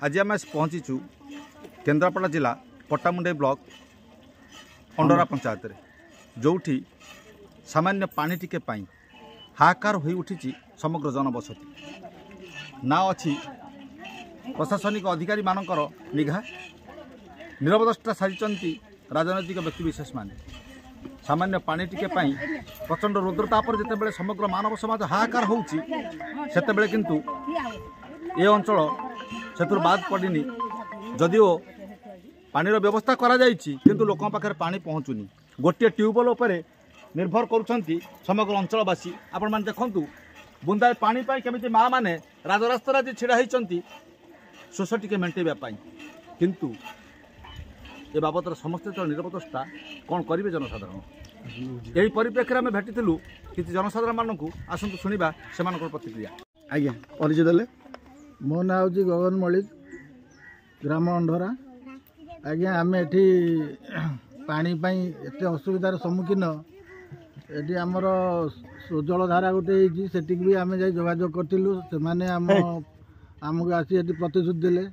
आज आम पहुँचीचु केन्द्रापड़ा जिला पट्टामुंडई ब्लॉक अंडरा पंचायत रे जोठी सामान्य पानी टिके पाई हाहाकार हो उठी समग्र जनबसती ना अच्छी प्रशासनिक अधिकारी मानकर निघा निरवदष्टा साजिचंती राजनैतिक व्यक्तिविशेष माने सामान्य पानी टिके पाई प्रचंड रुद्रतापर जितेबाला समग्र मानव समाज हाहाकार होउची सेतेबेले किंतु ए अंचल से बाद पड़नी जदिओ पानी व्यवस्था करा जायछि किंतु लोकों पाखे पानी पहुँचुनी गोटे ट्यूबवेल उपरे निर्भर करुछंती समग्र अंचलवासी आपण माने देखंतु बुंदाए पानी पाई केमिति माँ माने राजरास्ता आज छिड़ा होइचंती शोष टिके मेंटेबा पाई किंतु ए बाबद समस्त निरपदष्टा कौन करेंगे जनसाधारण यही परिप्रेक्षी में भेटिलु किसी जनसाधारण मानक आसतु शुणा से प्रतिक्रिया। आज्ञा परिचय देले मो ना हूँ गगन मल्लिक ग्राम अंडरा। आज्ञा आम एटी पानी एत असुविधार सम्मुखीन एटी आमर जलधारा गोटे सेठी भी आम जा जोगाजोग करूँ से आमको आसी प्रतिश्रुति देले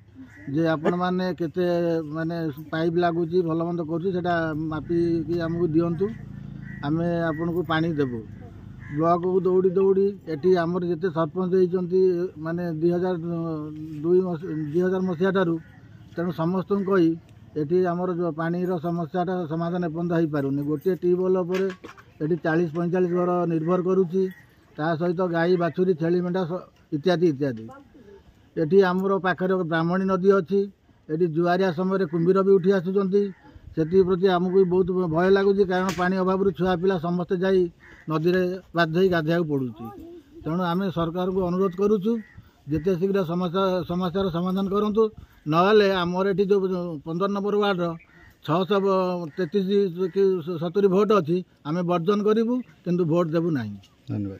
जे आपण मैंने केते माने पाइप लगुच भल मंद करा मापिकी आमको दिंतु आम आपन को पानी देबू ब्लॉक को दौड़ी दौड़ी एटी आमर जिते सरपंच होती माने 2000 मसीहा ठारू तेणु समस्त कही एटी आमर जो पानी समस्याटा समाधान एपर्यंत हो पारुनि गोटे ट्यूबवेल ये 40-45 घर निर्भर करुच्ची ता सहित गाई बाछुरी छेली मेढ़ा इत्यादि इत्यादि एटी आमर पाखे ब्राह्मणी नदी अच्छी ये जुआरिया समय कुंभीर भी उठी आसुँच से प्रति आमको बहुत भय लगुच कारण पानी अभाव छुआ पिला समस्ते जा नदी में बाध्य गाधे पड़ू तेणु आम सरकार को अनुरोध करुचु जिते शीघ्र समस्यार समाधान करूँ नहेले आमर ये जो 15 नंबर वार्ड 633 कि 70 भोट अच्छी आम बर्जन करूँ किंतु भोट देवु ना। धन्यवाद।